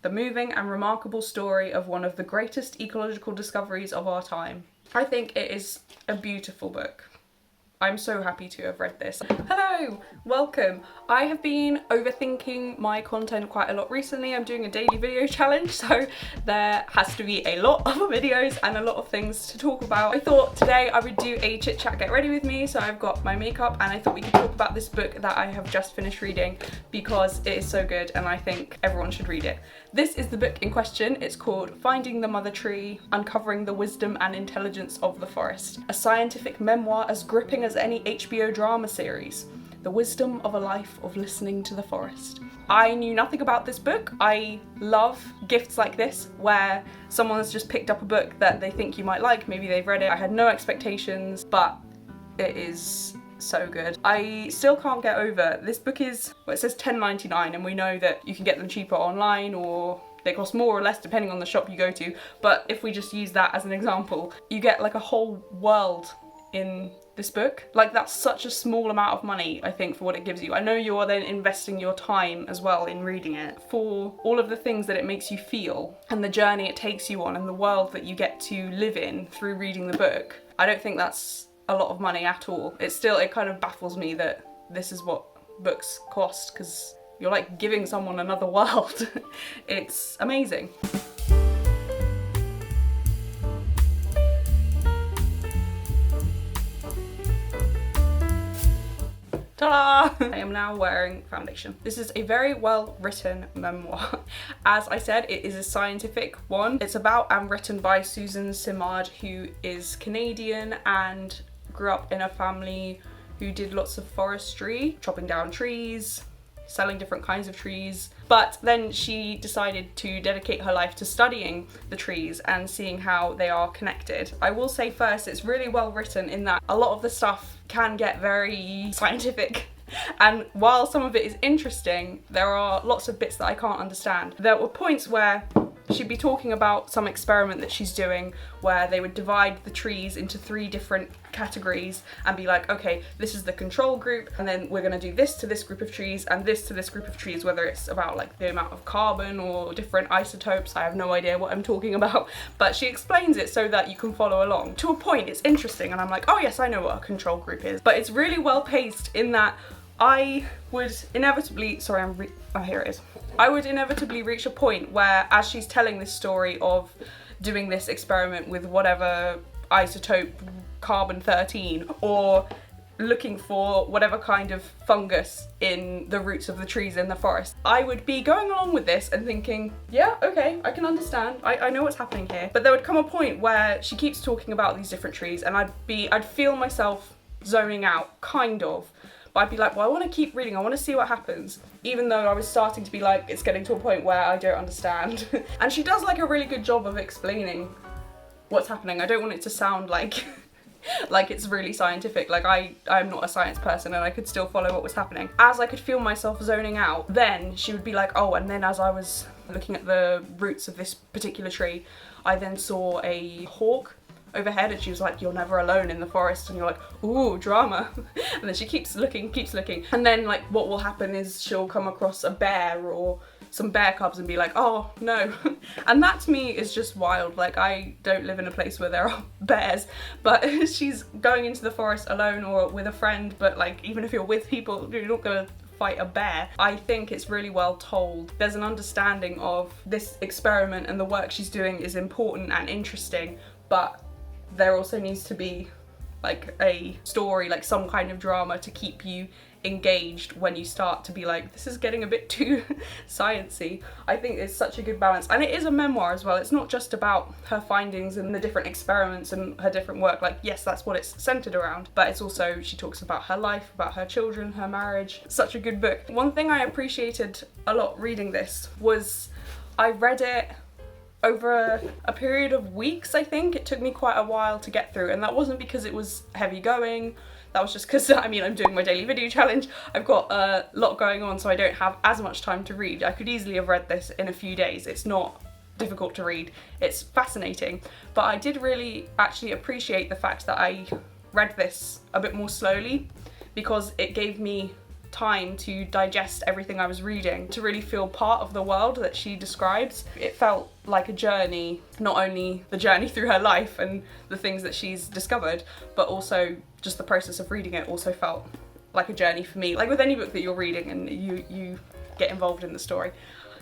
The moving and remarkable story of one of the greatest ecological discoveries of our time. I think it is a beautiful book. I'm so happy to have read this. Hello, welcome. I have been overthinking my content quite a lot recently. I'm doing a daily video challenge, so there has to be a lot of videos and a lot of things to talk about. I thought today I would do a chit chat get ready with me, so I've got my makeup and I thought we could talk about this book that I have just finished reading because it is so good and I think everyone should read it. This is the book in question. It's called Finding the Mother Tree, Uncovering the Wisdom and Intelligence of the Forest. A scientific memoir as gripping as any HBO drama series. The wisdom of a life of listening to the forest. I knew nothing about this book. I love gifts like this where someone has just picked up a book that they think you might like, maybe they've read it. I had no expectations, but it is so good. I still can't get over, this book is, well, it says $10.99 and we know that you can get them cheaper online or they cost more or less depending on the shop you go to, but if we just use that as an example, you get like a whole world in this book. Like, that's such a small amount of money, I think, for what it gives you. I know you are then investing your time as well in reading it for all of the things that it makes you feel and the journey it takes you on and the world that you get to live in through reading the book. I don't think that's a lot of money at all. It kind of baffles me that this is what books cost, because you're like giving someone another world. It's amazing. Ta-da! I am now wearing foundation. This is a very well written memoir. As I said, it is a scientific one. It's about and written by Suzanne Simard, who is Canadian and grew up in a family who did lots of forestry, chopping down trees, selling different kinds of trees. But then she decided to dedicate her life to studying the trees and seeing how they are connected. I will say first, it's really well written in that a lot of the stuff can get very scientific. And while some of it is interesting, there are lots of bits that I can't understand. There were points where she'd be talking about some experiment that she's doing where they would divide the trees into 3 different categories and be like, okay, this is the control group, and then we're gonna do this to this group of trees and this to this group of trees, whether it's about like the amount of carbon or different isotopes. I have no idea what I'm talking about, but she explains it so that you can follow along. To a point, it's interesting and I'm like, oh yes, I know what a control group is, but it's really well paced in that I would inevitably, here it is. I would inevitably reach a point where, as she's telling this story of doing this experiment with whatever isotope carbon-13 or looking for whatever kind of fungus in the roots of the trees in the forest, I would be going along with this and thinking, yeah, okay, I can understand, I know what's happening here. But there would come a point where she keeps talking about these different trees and I'd feel myself zoning out, kind of. But I'd be like, well, I want to keep reading, I want to see what happens, even though I was starting to be like, it's getting to a point where I don't understand. And she does like a really good job of explaining what's happening. I don't want it to sound like like it's really scientific. Like I'm not a science person and I could still follow what was happening. As I could feel myself zoning out, then she would be like, oh, and then as I was looking at the roots of this particular tree, I then saw a hawk overhead, and she was like, you're never alone in the forest, and you're like, ooh, drama. And then she keeps looking, and then like what will happen is she'll come across a bear or some bear cubs and be like, oh no. And that to me is just wild. Like, I don't live in a place where there are bears, but she's going into the forest alone or with a friend, but like, even if you're with people, you're not gonna fight a bear. I think it's really well told. There's an understanding of this experiment and the work she's doing is important and interesting, but there also needs to be like a story, like some kind of drama to keep you engaged when you start to be like, this is getting a bit too sciencey. I think it's such a good balance, and it is a memoir as well. It's not just about her findings and the different experiments and her different work. Like, yes, that's what it's centered around, but it's also, she talks about her life, about her children, her marriage. Such a good book. One thing I appreciated a lot reading this was I read it over a period of weeks. I think it took me quite a while to get through, and that wasn't because it was heavy going. That was just because, I mean, I'm doing my daily video challenge. I've got a lot going on, so I don't have as much time to read. I could easily have read this in a few days. It's not difficult to read. It's fascinating. But I did really actually appreciate the fact that I read this a bit more slowly, because it gave me time to digest everything I was reading, to really feel part of the world that she describes. It felt like a journey, not only the journey through her life and the things that she's discovered, but also just the process of reading it also felt like a journey for me. Like with any book that you're reading and you get involved in the story.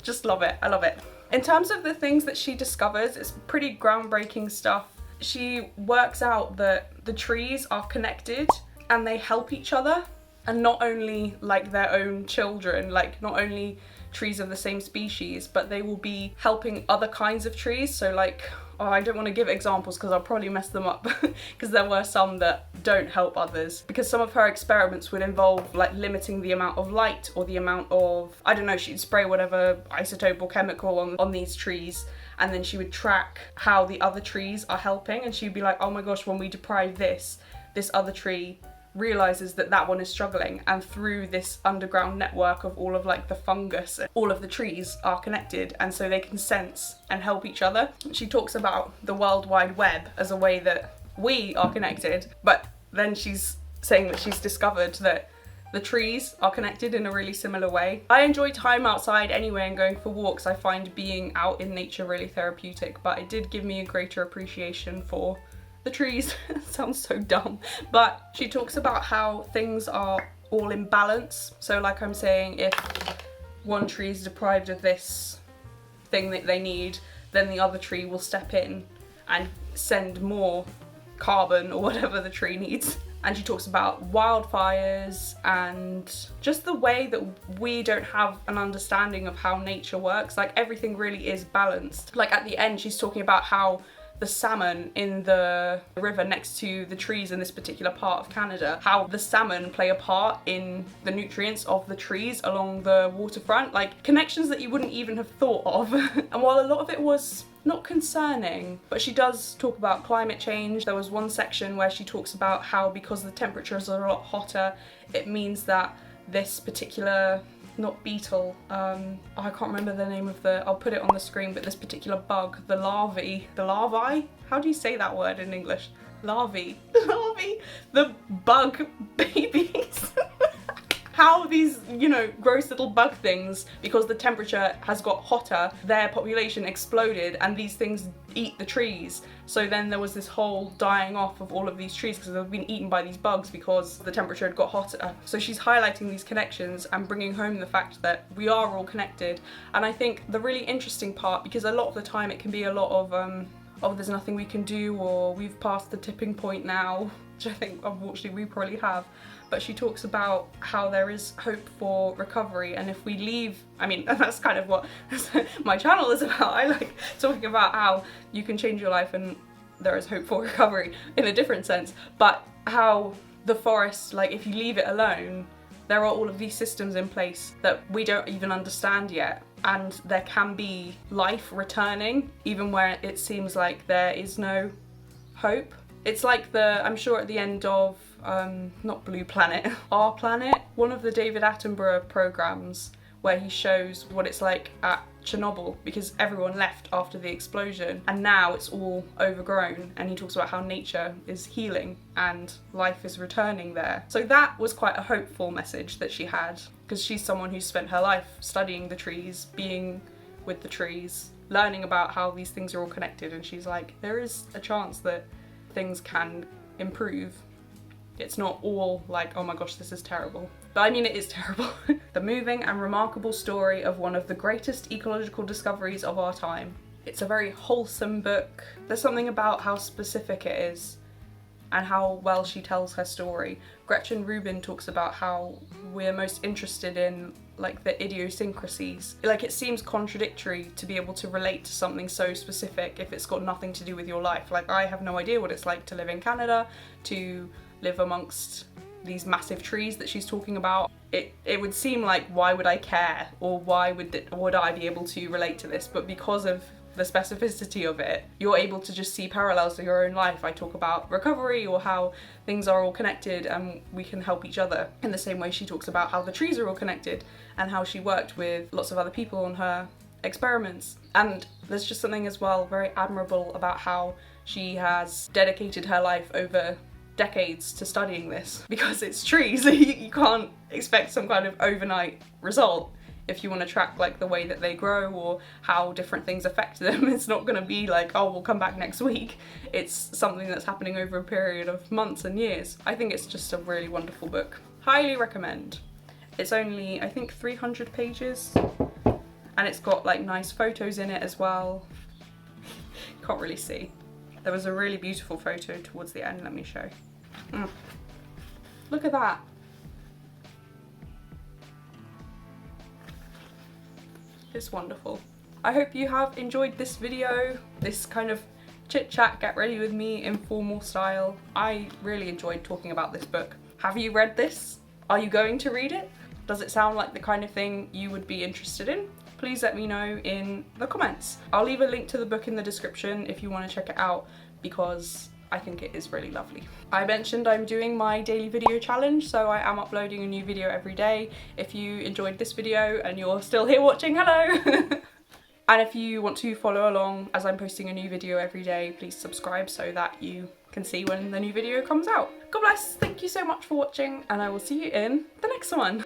Just love it, I love it. In terms of the things that she discovers, it's pretty groundbreaking stuff. She works out that the trees are connected and they help each other, and not only like their own children, like not only trees of the same species, but they will be helping other kinds of trees. So like, oh, I don't want to give examples because I'll probably mess them up because there were some that don't help others, because some of her experiments would involve like limiting the amount of light or the amount of, I don't know, she'd spray whatever isotope or chemical on these trees, and then she would track how the other trees are helping, and she'd be like, oh my gosh, when we deprive this other tree realizes that one is struggling, and through this underground network of all of like the fungus, all of the trees are connected, and so they can sense and help each other. She talks about the World Wide Web as a way that we are connected, but then she's saying that she's discovered that the trees are connected in a really similar way. I enjoy time outside anyway and going for walks. I find being out in nature really therapeutic, but it did give me a greater appreciation for the trees. Sounds so dumb, but she talks about how things are all in balance. So like I'm saying, if one tree is deprived of this thing that they need, then the other tree will step in and send more carbon or whatever the tree needs. And she talks about wildfires and just the way that we don't have an understanding of how nature works. Like everything really is balanced. Like at the end, she's talking about how the salmon in the river next to the trees in this particular part of Canada, how the salmon play a part in the nutrients of the trees along the waterfront, like connections that you wouldn't even have thought of. And while a lot of it was not concerning, but she does talk about climate change. There was one section where she talks about how because the temperatures are a lot hotter, it means that this particular, not beetle, I can't remember the name of I'll put it on the screen, but this particular bug, the larvae, how do you say that word in English? Larvae, the bug babies. How these, gross little bug things, because the temperature has got hotter, their population exploded and these things eat the trees. So then there was this whole dying off of all of these trees because they've been eaten by these bugs because the temperature had got hotter. So she's highlighting these connections and bringing home the fact that we are all connected. And I think the really interesting part, because a lot of the time it can be a lot of, oh, there's nothing we can do, or we've passed the tipping point now, which I think unfortunately we probably have. But she talks about how there is hope for recovery, and if we leave, I mean, that's kind of what my channel is about. I like talking about how you can change your life and there is hope for recovery in a different sense, but how the forest, like if you leave it alone, there are all of these systems in place that we don't even understand yet, and there can be life returning even where it seems like there is no hope. It's like I'm sure at the end of not Blue Planet, Our Planet, one of the David Attenborough programs, where he shows what it's like at Chernobyl, because everyone left after the explosion and now it's all overgrown, and he talks about how nature is healing and life is returning there. So that was quite a hopeful message that she had, because she's someone who's spent her life studying the trees, being with the trees, learning about how these things are all connected, and she's like, there is a chance that things can improve. It's not all like, oh my gosh, this is terrible. But I mean, it is terrible. The moving and remarkable story of one of the greatest ecological discoveries of our time. It's a very wholesome book. There's something about how specific it is and how well she tells her story. Gretchen Rubin talks about how we're most interested in like the idiosyncracies. Like it seems contradictory to be able to relate to something so specific if it's got nothing to do with your life. Like I have no idea what it's like to live in Canada, to live amongst these massive trees that she's talking about. It would seem like, why would I care, or why would I be able to relate to this? But because of the specificity of it, you're able to just see parallels to your own life. I talk about recovery, or how things are all connected and we can help each other, in the same way she talks about how the trees are all connected and how she worked with lots of other people on her experiments. And there's just something as well very admirable about how she has dedicated her life over decades to studying this because it's trees. You can't expect some kind of overnight result if you want to track like the way that they grow or how different things affect them. It's not going to be like, oh, we'll come back next week. It's something that's happening over a period of months and years. I think it's just a really wonderful book. Highly recommend. It's only, I think, 300 pages and it's got like nice photos in it as well. Can't really see. There was a really beautiful photo towards the end, let me show. Look at that. It's wonderful. I hope you have enjoyed this video, this kind of chit chat, get ready with me, informal style. I really enjoyed talking about this book. Have you read this? Are you going to read it? Does it sound like the kind of thing you would be interested in? Please let me know in the comments. I'll leave a link to the book in the description if you want to check it out because I think it is really lovely. I mentioned I'm doing my daily video challenge, so I am uploading a new video every day. If you enjoyed this video and you're still here watching, hello! And if you want to follow along as I'm posting a new video every day, please subscribe so that you can see when the new video comes out. God bless, thank you so much for watching, and I will see you in the next one.